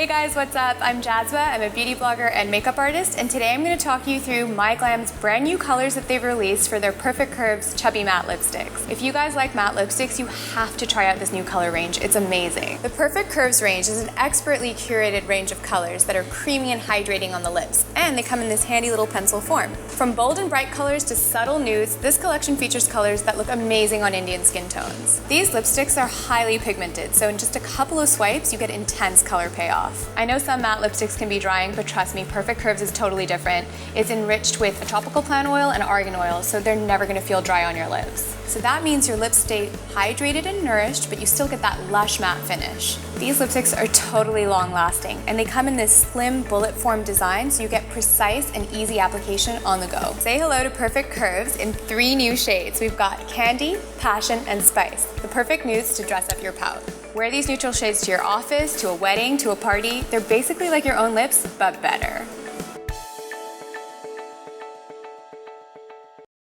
Hey guys, what's up? I'm Jazba. I'm a beauty blogger and makeup artist, and today I'm going to talk you through MyGlamm's brand new colors that they've released for their Perfect Curves Chubby Matte Lipsticks. If you guys like matte lipsticks, you have to try out this new color range. It's amazing. The Perfect Curves range is an expertly curated range of colors that are creamy and hydrating on the lips, and they come in this handy little pencil form. From bold and bright colors to subtle nudes, this collection features colors that look amazing on Indian skin tones. These lipsticks are highly pigmented, so in just a couple of swipes, you get intense color payoff. I know some matte lipsticks can be drying, but trust me, Perfect Curves is totally different. It's enriched with a tropical plant oil and argan oil, so they're never gonna feel dry on your lips. So that means your lips stay hydrated and nourished, but you still get that lush matte finish. These lipsticks are totally long lasting, and they come in this slim bullet form design, so you get precise and easy application on the go. Say hello to Perfect Curves in 3 new shades. We've got Candy, Passion, and Spice, the perfect nudes to dress up your pout. Wear these neutral shades to your office, to a wedding, to a party. They're basically like your own lips, but better.